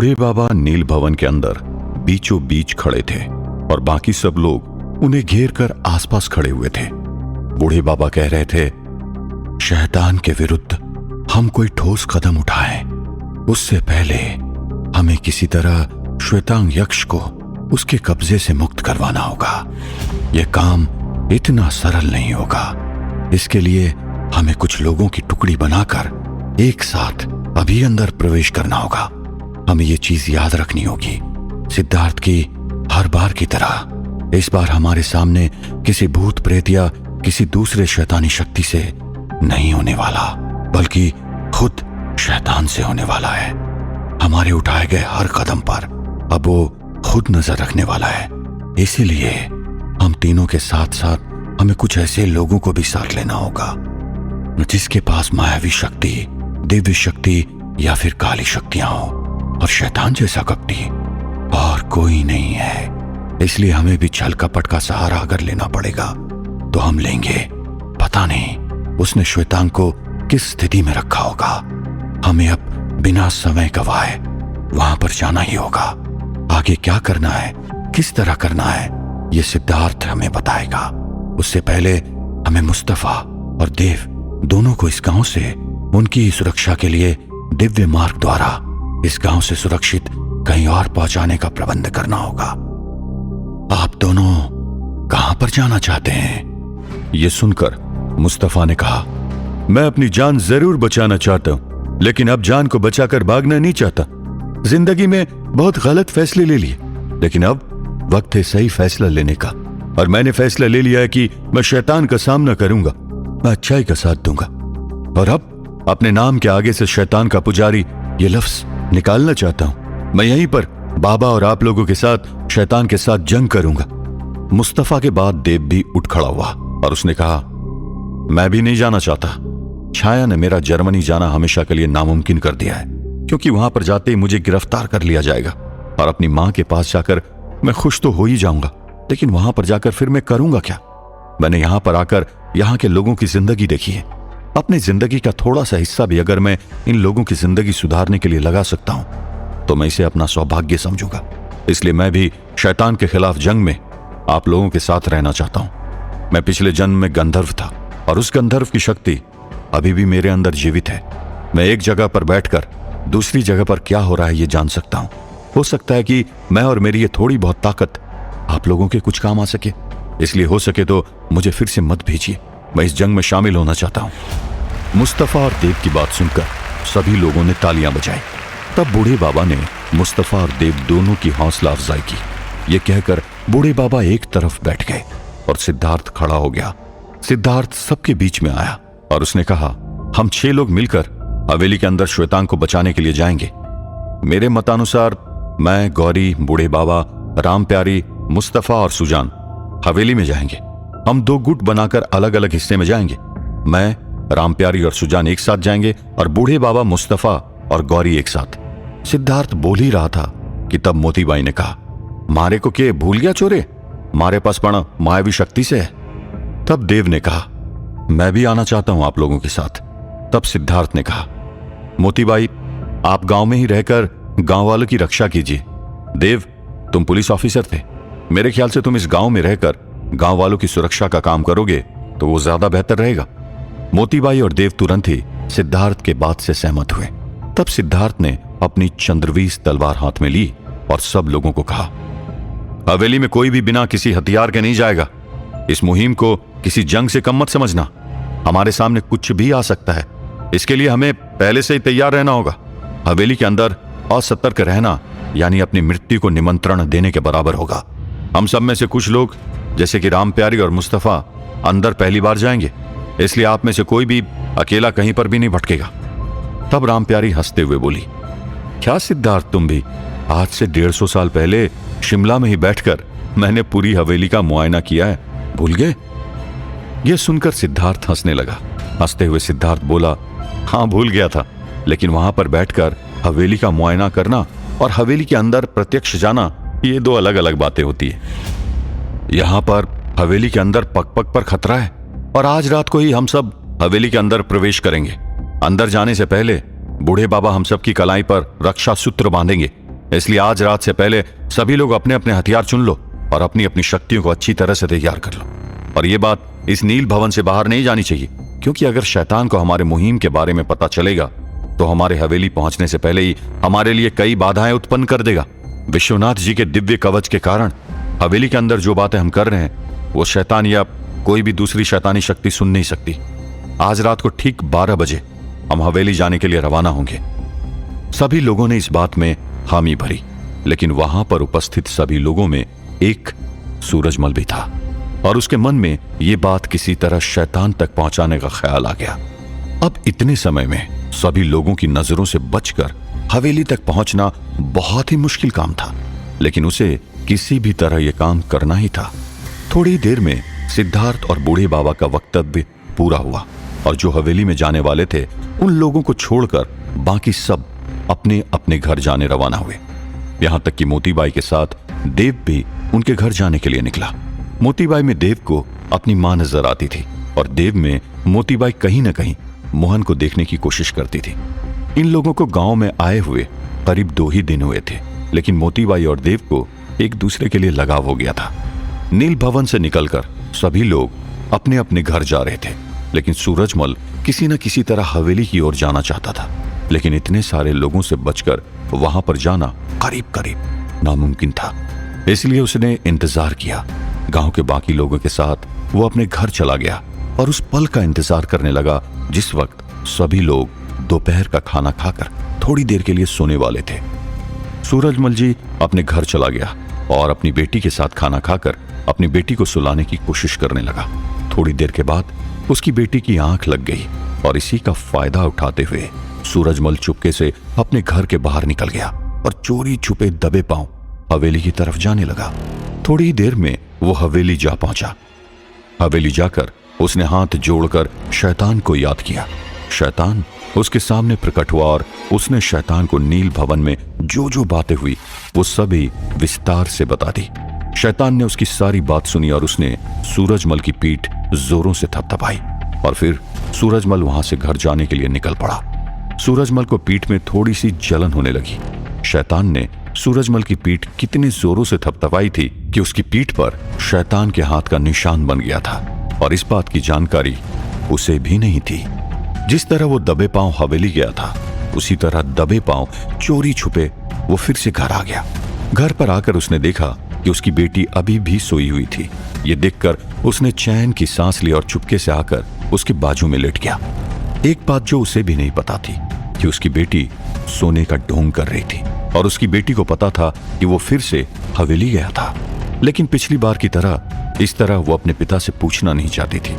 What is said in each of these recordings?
बूढ़े बाबा नील भवन के अंदर बीचों बीच खड़े थे और बाकी सब लोग उन्हें घेर कर आसपास खड़े हुए थे। बूढ़े बाबा कह रहे थे, शैतान के विरुद्ध हम कोई ठोस कदम उठाएं, उससे पहले हमें किसी तरह श्वेतांग यक्ष को उसके कब्जे से मुक्त करवाना होगा। यह काम इतना सरल नहीं होगा। इसके लिए हमें कुछ लोगों की टुकड़ी बनाकर एक साथ अभी अंदर प्रवेश करना होगा। हमें यह चीज याद रखनी होगी, सिद्धार्थ की हर बार की तरह इस बार हमारे सामने किसी भूत प्रेत या किसी दूसरे शैतानी शक्ति से नहीं होने वाला, बल्कि खुद शैतान से होने वाला है। हमारे उठाए गए हर कदम पर अब वो खुद नजर रखने वाला है। इसीलिए हम तीनों के साथ साथ हमें कुछ ऐसे लोगों को भी साथ लेना होगा जिसके पास मायावी शक्ति, दिव्य शक्ति या फिर काली शक्तियां हो, और शैतान जैसा कपटी और कोई नहीं है। इसलिए हमें भी छल कपट का सहारा अगर लेना पड़ेगा तो हम लेंगे। पता नहीं उसने श्वेतांग को किस स्थिति में रखा होगा। हमें अब बिना समय गवाए वहां पर जाना ही होगा। आगे क्या करना है, किस तरह करना है, यह सिद्धार्थ हमें बताएगा। उससे पहले हमें मुस्तफा और देव दोनों को इस गांव से उनकी सुरक्षा के लिए दिव्य मार्ग द्वारा इस गांव से सुरक्षित कहीं और पहुंचाने का प्रबंध करना होगा। आप दोनों कहां पर जाना चाहते हैं? यह सुनकर मुस्तफा ने कहा, मैं अपनी जान जरूर बचाना चाहता हूं, लेकिन अब जान को बचाकर भागना नहीं चाहता। जिंदगी में बहुत गलत फैसले ले लिए, लेकिन अब वक्त है सही फैसला लेने का। और मैंने फैसला ले लिया है कि मैं शैतान का सामना करूंगा, मैं अच्छाई का साथ दूंगा। और अब अपने नाम के आगे से शैतान का पुजारी ये लफ्ज निकालना चाहता हूं। मैं यहीं पर बाबा और आप लोगों के साथ शैतान के साथ जंग करूंगा। मुस्तफा के बाद देव भी उठ खड़ा हुआ और उसने कहा, मैं भी नहीं जाना चाहता। छाया ने मेरा जर्मनी जाना हमेशा के लिए नामुमकिन कर दिया है, क्योंकि वहां पर जाते ही मुझे गिरफ्तार कर लिया जाएगा और अपनी मां के पास जाकर मैं खुश तो हो ही जाऊंगा, लेकिन वहां पर जाकर फिर मैं करूंगा क्या? मैंने यहां पर आकर यहां के लोगों की जिंदगी देखी है। अपनी जिंदगी का थोड़ा सा हिस्सा भी अगर मैं इन लोगों की जिंदगी सुधारने के लिए लगा सकता हूं तो मैं इसे अपना सौभाग्य समझूंगा। इसलिए मैं भी शैतान के खिलाफ जंग में आप लोगों के साथ रहना चाहता हूं। मैं पिछले जन्म में गंधर्व था और उस गंधर्व की शक्ति अभी भी मेरे अंदर जीवित है। मैं एक जगह पर बैठकर दूसरी जगह पर क्या हो रहा है ये जान सकता हूं। हो सकता है कि मैं और मेरी ये थोड़ी बहुत ताकत आप लोगों के कुछ काम आ सके। इसलिए हो सके तो मुझे फिर से मत भेजिए, मैं इस जंग में शामिल होना चाहता हूं। मुस्तफा और देव की बात सुनकर सभी लोगों ने तालियां बजाई। तब बूढ़े बाबा ने मुस्तफा और देव दोनों की हौसला अफजाई की। यह कहकर बूढ़े बाबा एक तरफ बैठ गए और सिद्धार्थ खड़ा हो गया। सिद्धार्थ सबके बीच में आया और उसने कहा, हम 6 लोग मिलकर हवेली के अंदर श्वेतांग को बचाने के लिए जाएंगे। मेरे मतानुसार मैं, गौरी, बूढ़े बाबा, राम प्यारी, मुस्तफा और सुजान हवेली में जाएंगे। हम 2 गुट बनाकर अलग अलग हिस्से में जाएंगे। मैं, राम प्यारी और सुजान एक साथ जाएंगे और बूढ़े बाबा, मुस्तफा और गौरी एक साथ। सिद्धार्थ बोल ही रहा था कि तब मोतीबाई ने कहा, मारे को के भूल गया चोरे, मारे पास पण मायावी शक्ति से है। तब देव ने कहा, मैं भी आना चाहता हूं आप लोगों के साथ। तब सिद्धार्थ ने कहा, मोतीबाई आप गांव में ही रहकर गांव वालों की रक्षा कीजिए। देव तुम पुलिस ऑफिसर थे, मेरे ख्याल से तुम इस गांव में रहकर गांव वालों की सुरक्षा का काम करोगे तो वो ज्यादा बेहतर रहेगा। मोतीबाई और देव तुरंत ही सिद्धार्थ के बात से सहमत हुए। तब सिद्धार्थ ने अपनी चंद्रवीस तलवार हाथ में ली और सब लोगों को कहा, हवेली में कोई भी बिना किसी हथियार के नहीं जाएगा। इस मुहिम को किसी जंग से कम मत समझना। हमारे सामने कुछ भी आ सकता है, इसके लिए हमें पहले से ही तैयार रहना होगा। हवेली के अंदर असतर्क रहना यानी अपनी मृत्यु को निमंत्रण देने के बराबर होगा। हम सब में से कुछ लोग जैसे कि राम प्यारी और मुस्तफा अंदर पहली बार जाएंगे, इसलिए आप में से कोई भी अकेला कहीं पर भी नहीं भटकेगा। तब राम प्यारी हंसते हुए बोली, क्या सिद्धार्थ तुम भी? आज से 150 साल पहले शिमला में ही बैठकर मैंने पूरी हवेली का मुआयना किया है, भूल गए? यह सुनकर सिद्धार्थ हंसने लगा। हंसते हुए सिद्धार्थ बोला, हाँ भूल गया था, लेकिन वहां पर बैठकर हवेली का मुआयना करना और हवेली के अंदर प्रत्यक्ष जाना ये 2 अलग अलग बातें होती है। यहां पर हवेली के अंदर पग पग पर खतरा है और आज रात को ही हम सब हवेली के अंदर प्रवेश करेंगे। अंदर जाने से पहले बूढ़े बाबा हम सब की कलाई पर रक्षा सूत्र बांधेंगे इसलिए आज रात से पहले सभी लोग अपने अपने हथियार चुन लो और अपनी अपनी शक्तियों को अच्छी तरह से तैयार कर लो। और ये बात इस नील भवन से बाहर नहीं जानी चाहिए, क्योंकि अगर शैतान को हमारे मुहिम के बारे में पता चलेगा तो हमारे हवेली पहुंचने से पहले ही हमारे लिए कई बाधाएं उत्पन्न कर देगा। विश्वनाथ जी के दिव्य कवच के कारण हवेली के अंदर जो बातें हम कर रहे हैं वो शैतान या कोई भी दूसरी शैतानी शक्ति सुन नहीं सकती। आज रात को ठीक 12 बजे हम हवेली जाने के लिए रवाना होंगे। सभी लोगों ने इस बात में हामी भरी, लेकिन वहां पर उपस्थित सभी लोगों में एक सूरजमल भी था और उसके मन में यह बात किसी तरह शैतान तक पहुंचाने का ख्याल आ गया। अब इतने समय में सभी लोगों की नजरों से बचकर हवेली तक पहुंचना बहुत ही मुश्किल काम था, लेकिन उसे किसी भी तरह यह काम करना ही था। थोड़ी देर में सिद्धार्थ और बूढ़े बाबा का वक्तव्य पूरा हुआ और जो हवेली में जाने वाले थे उन लोगों को छोड़कर बाकी सब अपने अपने घर जाने रवाना हुए। यहां तक कि मोतीबाई के साथ देव भी उनके घर जाने के लिए निकला। मोतीबाई में देव को अपनी मां नजर आती थी और देव में मोतीबाई कहीं न कहीं मोहन को देखने की कोशिश करती थी। इन लोगों को गांव में आए हुए करीब 2 ही दिन हुए थे, लेकिन मोतीबाई और देव को एक दूसरे के लिए लगाव हो गया था। नील भवन से निकलकर सभी लोग अपने अपने घर जा रहे थे, लेकिन सूरजमल किसी न किसी तरह हवेली की ओर जाना चाहता था। लेकिन इतने सारे लोगों से बचकर वहां पर जाना करीब करीब नामुमकिन था, इसलिए उसने इंतजार किया। गांव के बाकी लोगों के साथ वो अपने घर चला गया और उस पल का इंतजार करने लगा जिस वक्त सभी लोग दोपहर का खाना खाकर थोड़ी देर के लिए सोने वाले थे। सूरजमल जी अपने घर चला गया और अपनी बेटी के साथ खाना खाकर अपनी बेटी को सुलाने की कोशिश करने लगा। थोड़ी देर के बाद उसकी बेटी की आंख लग गई और इसी का फायदा उठाते हुए सूरजमल चुपके से अपने घर के बाहर निकल गया और चोरी छुपे दबे पांव हवेली की तरफ जाने लगा। थोड़ी देर में वो हवेली जा पहुंचा। हवेली जाकर उसने हाथ जोड़कर शैतान को याद किया। शैतान उसके सामने प्रकट हुआ और उसने शैतान को नील भवन में जो जो बातें हुई वो सभी विस्तार से बता दी। शैतान ने उसकी सारी बात सुनी और उसने सूरजमल की पीठ जोरों से थपथपाई और फिर सूरजमल वहां से घर जाने के लिए निकल पड़ा। सूरजमल को पीठ में थोड़ी सी जलन होने लगी। शैतान ने सूरजमल की पीठ कितने जोरों से थपथपाई थी कि उसकी पीठ पर शैतान के हाथ का निशान बन गया था और इस बात की जानकारी उसे भी नहीं थी। जिस तरह वो दबे पांव हवेली गया था उसी तरह दबे पांव चोरी छुपे वो फिर से घर आ गया। घर पर आकर उसने देखा कि उसकी बेटी अभी भी सोई हुई थी। ये देखकर उसने चैन की सांस ली और चुपके से आकर उसके बाजू में लेट गया। एक बात जो उसे भी नहीं पता थी कि उसकी बेटी सोने का ढोंग कर रही थी और उसकी बेटी को पता था कि वो फिर से हवेली गया था, लेकिन पिछली बार की तरह इस तरह वो अपने पिता से पूछना नहीं चाहती थी।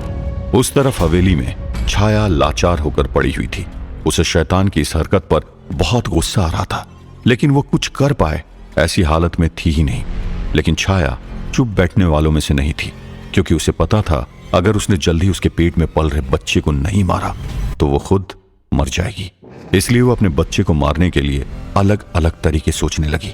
उस तरफ हवेली में छाया लाचार होकर पड़ी हुई थी। उसे शैतान की इस हरकत पर बहुत गुस्सा आ रहा था, लेकिन वो कुछ कर पाए ऐसी हालत में थी ही नहीं। लेकिन छाया चुप बैठने वालों में से नहीं थी, क्योंकि उसे पता था अगर उसने जल्दी उसके पेट में पल रहे बच्चे को नहीं मारा तो वो खुद मर जाएगी। इसलिए वो अपने बच्चे को मारने के लिए अलग अलग तरीके सोचने लगी।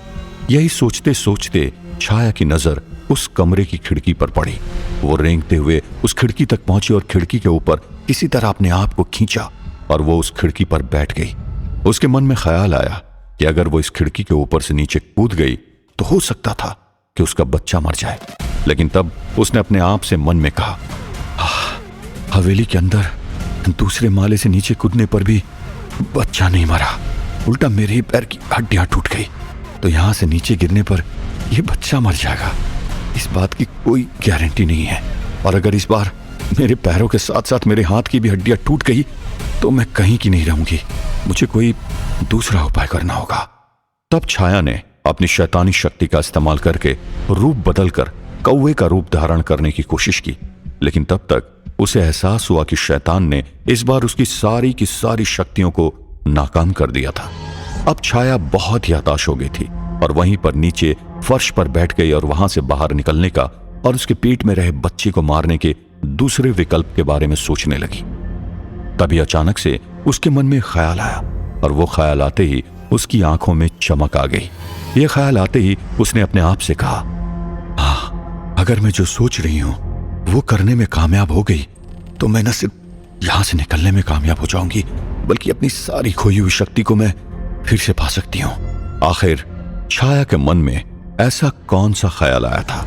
यही सोचते सोचते छाया की नजर उस कमरे की खिड़की पर पड़ी। वो रेंगते हुए उस खिड़की तक पहुंची और खिड़की के ऊपर किसी तरह अपने आप को खींचा और वो उस खिड़की पर बैठ गई। उसके मन में ख्याल आया कि अगर वो इस खिड़की के ऊपर से नीचे कूद गई तो हो सकता था कि उसका बच्चा मर जाए। लेकिन तब उसने अपने आप से मन में कहा, हवेली के अंदर दूसरे माले से नीचे कूदने पर भी बच्चा नहीं मरा, उल्टा मेरे ही पैर की हड्डियां टूट गई, तो यहां से नीचे गिरने पर यह बच्चा मर जाएगा। इस बात की कोई गारंटी नहीं है, और अगर इस बार मेरे पैरों के साथ साथ मेरे हाथ की भी हड्डियां टूट गई तो मैं कहीं की नहीं रहूंगी। मुझे कोई दूसरा उपाय करना होगा। तब छाया ने अपनी शैतानी शक्ति का इस्तेमाल करके रूप बदलकर कौवे का रूप धारण करने की कोशिश की, लेकिन तब तक उसे एहसास हुआ कि शैतान ने इस बार उसकी सारी की सारी शक्तियों को नाकाम कर दिया था। अब छाया बहुत ही हताश हो गई थी और वहीं पर नीचे फर्श पर बैठ गई और वहां से बाहर निकलने का और उसके पेट में रहे बच्चे को मारने के दूसरे विकल्प के बारे में सोचने लगी। तभी अचानक से उसके मन में ख्याल आया और वो ख्याल आते ही उसकी आंखों में चमक आ गई। यह ख्याल आते ही उसने अपने आप से कहा, हाँ, अगर मैं जो सोच रही हूं वो करने में कामयाब हो गई तो मैं न सिर्फ यहां से निकलने में कामयाब हो जाऊंगी, बल्कि अपनी सारी खोई हुई शक्ति को मैं फिर से पा सकती हूं। आखिर छाया के मन में ऐसा कौन सा ख्याल आया था